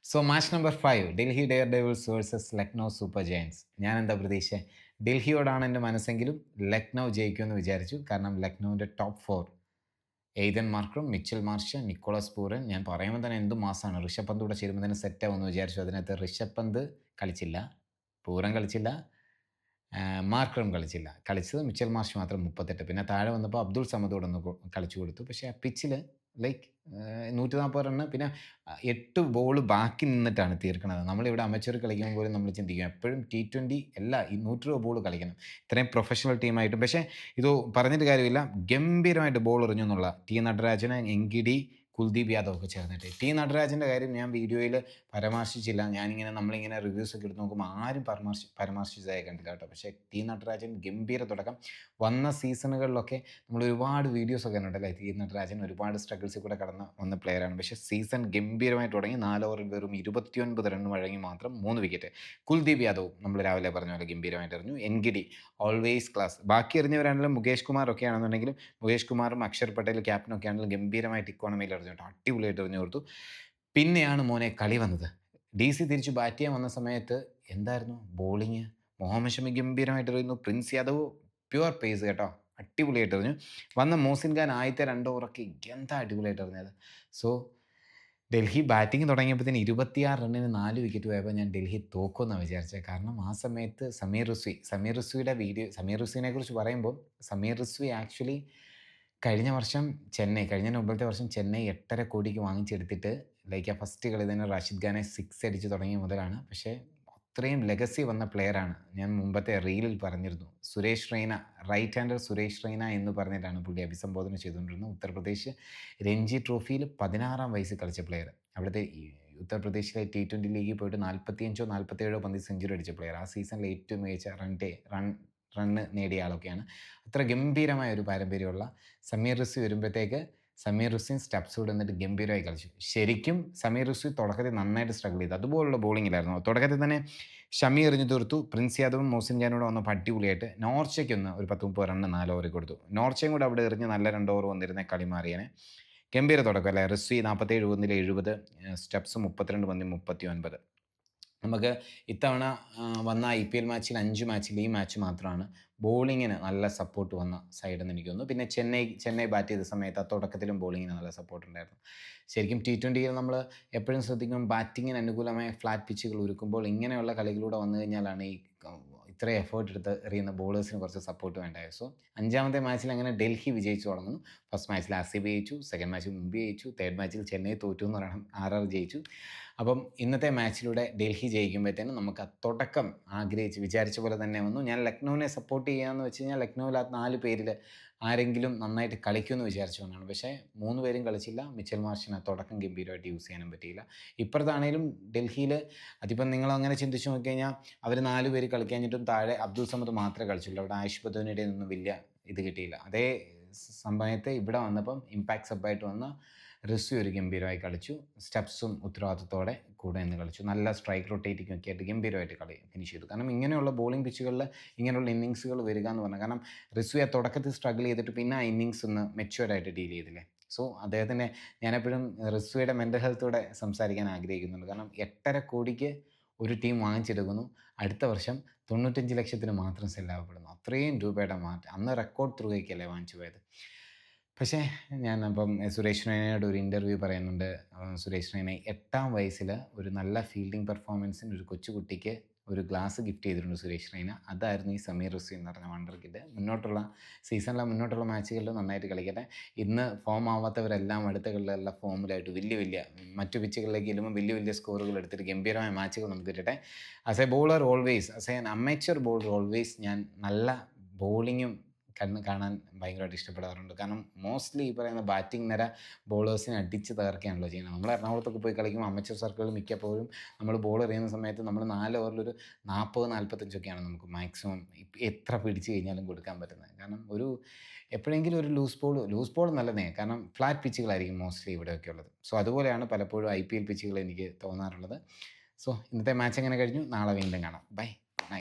So match number 5 Delhi Daredevils versus Lucknow Super Giants. ഞാൻ എന്താ പ്രതീക്ഷ, ഡൽഹിയോടാണ് എൻ്റെ മനസ്സെങ്കിലും ലക്നൗ ജയിക്കുമെന്ന് വിചാരിച്ചു. കാരണം ലക്നൗവിൻ്റെ top 4 Aiden Markram, Mitchell Marsh, Nicholas Pooran. ഞാൻ പറയുമ്പോൾ തന്നെ എന്ത് മാസമാണ്. ഋഷഭ് പന്ത് കൂടെ ചേരുമ്പോൾ തന്നെ സെറ്റാവുമെന്ന് വിചാരിച്ചു. അതിനകത്ത് ഋഷഭ് പന്ത് കളിച്ചില്ല, പൂരൻ കളിച്ചില്ല, മാർക്രം കളിച്ചില്ല. കളിച്ചത് മിച്ചൽ മാർഷ് മാത്രം 38. പിന്നെ താഴെ വന്നപ്പോൾ അബ്ദുൾ സമദ് കൂടെ ഒന്ന് കളിച്ചു കൊടുത്തു. പക്ഷേ ആ പിച്ചിൽ ലൈക്ക് 140 റണ്ണ്, പിന്നെ 8 ബോൾ ബാക്കി നിന്നിട്ടാണ് തീർക്കണത്. നമ്മളിവിടെ അമച്വർ കളിക്കുമ്പോൾ പോലും നമ്മൾ ചിന്തിക്കും എപ്പോഴും T20 എല്ലാ ഈ 120 ബോൾ കളിക്കണം, ഇത്രയും പ്രൊഫഷണൽ ടീമായിട്ടും. പക്ഷേ ഇത് പറഞ്ഞിട്ട് കാര്യമില്ല, ഗംഭീരമായിട്ട് ബോൾ എറിഞ്ഞു എന്നുള്ള ടി നടരാജന്, എങ്കിടി, കുൽദീപ് യാദവ് ഒക്കെ ചേർന്നിട്ട്. ടി നടരാജൻ്റെ കാര്യം ഞാൻ വീഡിയോയിൽ പരാമർശിച്ചില്ല. നമ്മളിങ്ങനെ റിവ്യൂസ് ഒക്കെ എടുത്ത് നോക്കുമ്പോൾ ആരും പരാമർശിച്ചതായി കണ്ടില്ല കേട്ടോ. പക്ഷേ ടി നടരാജൻ ഗംഭീര തുടക്കം. വന്ന സീസണുകളിലൊക്കെ നമ്മൾ ഒരുപാട് വീഡിയോസൊക്കെ ഉണ്ടല്ലേ, ടി നടരാജൻ ഒരുപാട് സ്ട്രഗിൾസിൽ കൂടെ കടന്ന് വന്ന പ്ലെയറാണ്. പക്ഷേ സീസൺ ഗംഭീരമായിട്ട് തുടങ്ങി. 4 ഓവറിൽ വെറും 29 റൺ വഴങ്ങി മാത്രം 3 വിക്കറ്റ്. കുൽദീപ് യാദവ് നമ്മൾ രാവിലെ പറഞ്ഞ പോലെ ഗംഭീരമായിട്ട് എറിഞ്ഞു. Ngidi always class. ബാക്കി എറിഞ്ഞവരാണെങ്കിലും മുകേഷ് കുമാർ ഒക്കെ ആണെന്നുണ്ടെങ്കിലും, മുകേഷ് കുമാറും അക്ഷർ പട്ടേൽ ക്യാപ്റ്റനൊക്കെ ആണെങ്കിലും ഗംഭീരമായിട്ട് ഇക്കോണമിയിൽ എറിഞ്ഞു കേട്ടോ, അടിപൊളിയായിട്ട് എറിഞ്ഞു കൊടുത്തു. പിന്നെയാണ് മോനെ കളി വന്നത്. DC തിരിച്ച് ബാറ്റ് ചെയ്യാൻ വന്ന സമയത്ത് എന്തായിരുന്നു ബോളിങ്. മുഹമ്മദ് ഷമി ഗംഭീരമായിട്ട് എറിയുന്നു. പ്രിൻസ് യാദവ് പ്യുവർ പേസ് കേട്ടോ, അടിപൊളിയായിട്ട് എറിഞ്ഞു. വന്ന മോസിൻ ഖാൻ ആദ്യത്തെ 2 ഓവറൊക്കെ എന്താ അടിപൊളിയായിട്ട് എറിഞ്ഞത്. സോ ഡൽഹി ബാറ്റിംഗ് തുടങ്ങിയപ്പോഴത്തേന് 26 റണ്ണിന് 4 വിക്കറ്റ് പോയപ്പോൾ ഞാൻ ഡൽഹി തോക്കുമെന്നാണ് വിചാരിച്ചത്. കാരണം ആ സമയത്ത് സമീർ റിസ്വിനെ കുറിച്ച് പറയുമ്പോൾ, സമീർ റിസ്വി ആക്ച്വലി കഴിഞ്ഞതിന് മുമ്പത്തെ വർഷം ചെന്നൈ 8.5 കോടിക്ക് വാങ്ങിച്ചെടുത്തിട്ട് ലൈക്ക് ആ ഫസ്റ്റ് കളി തന്നെ റാഷിദ് ഖാനെ 6 അടിച്ച് തുടങ്ങിയ മുതലാണ്. പക്ഷേ അത്രയും ലെഗസി വന്ന പ്ലെയറാണ്. ഞാൻ മുമ്പത്തെ റീലിൽ പറഞ്ഞിരുന്നു, സുരേഷ് റെയ്ന, റൈറ്റ് ഹാൻഡർ സുരേഷ് റെയ്ന എന്ന് പറഞ്ഞിട്ടാണ് പുള്ളി അഭിസംബോധന ചെയ്തുകൊണ്ടിരുന്നത്. ഉത്തർപ്രദേശ് രഞ്ജി ട്രോഫിയിൽ 16 വയസ്സിൽ കളിച്ച പ്ലെയർ. അവിടുത്തെ ഉത്തർപ്രദേശിലെ T20 ലീഗിൽ പോയിട്ട് 45 47 പന്തിൽ സെഞ്ചുറി അടിച്ച പ്ലെയർ. ആ സീസണിൽ ഏറ്റവും മികച്ച റണ്ണ് നേടിയ ആളൊക്കെയാണ്. അത്ര ഗംഭീരമായ ഒരു പാരമ്പര്യമുള്ള സമീർ റിസ്വി വരുമ്പോഴത്തേക്ക് സമീർ റിസ്വിൻ സ്റ്റെപ്സ് എന്നിട്ട് ഗംഭീരമായി കളിച്ചു. ശരിക്കും സമീർ റിസ്വി തുടക്കത്തിൽ നന്നായിട്ട് സ്ട്രഗിൾ ചെയ്തു. അതുപോലുള്ള ബോളിങ്ങിലായിരുന്നു. തുടക്കത്തിൽ തന്നെ ഷമി എറിഞ്ഞു തീർത്തു. പ്രിൻസ് യാദവും മോസിൻ ഖാനോട് വന്നപ്പോൾ അടിപൊളിയായിട്ട് നോർച്ചയ്ക്കൊന്ന് ഒരു 10-30 റണ്ണ് 4 ഓവറിൽ കൊടുത്തു. നോർച്ചയും കൂടെ അവിടെ എറിഞ്ഞ് നല്ല 2 ഓവർ വന്നിരുന്ന കളി മാറിയേനെ. ഗംഭീര തുടക്കം അല്ലേ. റിസ്വി 47 പന്തിൽ 70, സ്റ്റെപ്സ് 32 പന്തിൽ 39. നമുക്ക് ഇത്തവണ വന്ന IPL മാച്ചിൽ 5 മാച്ചിൽ ഈ മാച്ച് മാത്രമാണ് ബോളിങ്ങിന് നല്ല സപ്പോർട്ട് വന്ന സൈഡെന്ന് എനിക്ക് തോന്നുന്നു. പിന്നെ ചെന്നൈ ബാറ്റ് ചെയ്ത സമയത്ത് ആ തുടക്കത്തിലും ബോളിങ്ങിന് നല്ല സപ്പോർട്ട് ഉണ്ടായിരുന്നു. ശരിക്കും T20യിൽ നമ്മൾ എപ്പോഴും ശ്രദ്ധിക്കും, ബാറ്റിങ്ങിന് അനുകൂലമായ ഫ്ലാറ്റ് പിച്ചുകൾ ഒരുക്കുമ്പോൾ ഇങ്ങനെയുള്ള കളികളിലൂടെ വന്നു കഴിഞ്ഞാലാണ് ഈ ഇത്രയും എഫേർട്ട് എടുത്ത് എറിയുന്ന ബോളേഴ്സിന് കുറച്ച് സപ്പോർട്ട് വേണ്ടായത്. സോ 5ാമത്തെ മാച്ചിൽ അങ്ങനെ ഡൽഹി വിജയിച്ചു തുടങ്ങുന്നു. ഫസ്റ്റ് മാച്ചിൽ RCB ജയിച്ചു, സെക്കൻഡ് മാച്ചിൽ മുംബൈ ജയിച്ചു, തേർഡ് മാച്ചിൽ ചെന്നൈ തോറ്റു എന്ന് പറയണം, RR ജയിച്ചു. അപ്പം ഇന്നത്തെ മാച്ചിലൂടെ ഡൽഹി ജയിക്കുമ്പോഴത്തേനും നമുക്ക് ആ തുടക്കം വിചാരിച്ച പോലെ തന്നെ വന്നു. ഞാൻ ലക്നൗവിനെ സപ്പോർട്ട് ചെയ്യാമെന്ന് വെച്ച് കഴിഞ്ഞാൽ ലക്നൗവിൽ ആ 4 പേരിൽ ആരെങ്കിലും നന്നായിട്ട് കളിക്കുമെന്ന് വിചാരിച്ചുകൊണ്ടാണ്. പക്ഷേ 3 പേരും കളിച്ചില്ല. മിച്ചൽ മാർഷിന് തുടക്കം ഗംഭീരമായിട്ട് യൂസ് ചെയ്യാനും പറ്റിയില്ല. ഇപ്പുറത്താണേലും ഡൽഹിയിൽ അതിപ്പം നിങ്ങളങ്ങനെ ചിന്തിച്ച് നോക്കിക്കഴിഞ്ഞാൽ അവർ 4 പേര് കളിക്കാഞ്ഞിട്ടും താഴെ അബ്ദുൾ സമദ് മാത്രമേ കളിച്ചുള്ളൂ. അവിടെ ആയുഷ് പദ്ധതിയുടെ ഒന്നും വലിയ ഇത് കിട്ടിയില്ല. അതേ സമയത്ത് ഇവിടെ വന്നപ്പം ഇമ്പാക്ട് സബായിട്ട് വന്ന റിസ്വി ഒരു ഗംഭീരമായി കളിച്ചു. സ്റ്റെപ്സും ഉത്തരവാദിത്തത്തോടെ കൂടെ നിന്ന് കളിച്ചു. നല്ല സ്ട്രൈക്ക് റൊട്ടേറ്റിംഗ് ഒക്കെ ആയിട്ട് ഗംഭീരമായിട്ട് കളി ഫിനിഷ് ചെയ്തു. കാരണം ഇങ്ങനെയുള്ള ബോളിംഗ് പിച്ചുകളിൽ ഇങ്ങനെയുള്ള ഇന്നിങ്സുകൾ വരിക എന്ന് പറഞ്ഞാൽ, കാരണം റിസ്വി ആ തുടക്കത്തിൽ സ്ട്രഗിൾ ചെയ്തിട്ട് പിന്നെ ആ ഇന്നിങ്സ് ഒന്ന് മെച്യൂർഡായിട്ട് ഡീൽ ചെയ്തില്ലേ. സോ അദ്ദേഹത്തിന് ഞാനെപ്പോഴും റിസ്വിയുടെ മെൻ്റൽ ഹെൽത്തോടെ സംസാരിക്കാൻ ആഗ്രഹിക്കുന്നുണ്ട്. കാരണം 8.5 കോടിക്ക് ഒരു ടീം വാങ്ങിച്ചെടുക്കുന്നു, അടുത്ത വർഷം 95 ലക്ഷത്തിന് മാത്രം സെല്ലാവപ്പെടുന്നു. അത്രയും രൂപയുടെ മാറ്റം. അന്ന് റെക്കോർഡ് തുകയ്ക്കല്ലേ വാങ്ങിച്ചു പോയത്. പക്ഷേ ഞാനപ്പം സുരേഷ് റെയ്നയോട് ഒരു ഇൻ്റർവ്യൂ പറയുന്നുണ്ട്. സുരേഷ് റെയ്ന 8ാം വയസ്സിൽ ഒരു നല്ല ഫീൽഡിംഗ് പെർഫോമൻസിന് ഒരു കൊച്ചുകുട്ടിക്ക് ഒരു ഗ്ലാസ് ഗിഫ്റ്റ് ചെയ്തിട്ടുണ്ട് സുരേഷ് റെയ്ന. അതായിരുന്നു ഈ സമീർ റിസ്വി എന്ന് പറഞ്ഞ വണ്ടർ കിഡ്. മുന്നോട്ടുള്ള മാച്ചുകളിൽ നന്നായിട്ട് കളിക്കട്ടെ. ഇന്ന് ഫോം ആവാത്തവരെല്ലാം അടുത്ത കളിലെല്ലാം ഫോമിലായിട്ട് വലിയ മറ്റു പിച്ചുകളിലേക്ക് ചെല്ലുമ്പോൾ വലിയ സ്കോറുകൾ എടുത്തിട്ട് ഗംഭീരമായ മാച്ചുകൾ നമുക്ക് കിട്ടട്ടെ. As A bowler always, as A amateur bowler always ഞാൻ നല്ല ബോളിങ്ങും കാണാൻ ഭയങ്കരമായിട്ട് ഇഷ്ടപ്പെടാറുണ്ട്. കാരണം മോസ്റ്റ്ലി ഈ പറയുന്ന ബാറ്റിംഗ് നിര ബോളേഴ്സിനെ അടിച്ച് തകർക്കുകയാണല്ലോ ചെയ്യുന്നത്. നമ്മൾ എറണാകുളത്തൊക്കെ പോയി കളിക്കുമ്പോൾ അമച്ചർ സർക്കിളിൽ മിക്കപ്പോഴും നമ്മൾ ബോൾ എറിയുന്ന സമയത്ത് നമ്മൾ 4 ഓവറിലൊരു 40-45 നമുക്ക് മാക്സിമം എത്ര പിടിച്ച് കഴിഞ്ഞാലും കൊടുക്കാൻ പറ്റുന്നത്. കാരണം എപ്പോഴെങ്കിലും ഒരു ലൂസ് ബോൾ നല്ലതേ, കാരണം ഫ്ലാറ്റ് പിച്ചുകളായിരിക്കും മോസ്റ്റ്ലി ഇവിടെയൊക്കെ ഉള്ളത്. സോ അതുപോലെയാണ് പലപ്പോഴും IPL പിച്ചുകൾ എനിക്ക് തോന്നാറുള്ളത്. സോ ഇന്നത്തെ മാച്ച് എങ്ങനെ കഴിഞ്ഞു, നാളെ വീണ്ടും കാണാം. ബൈ.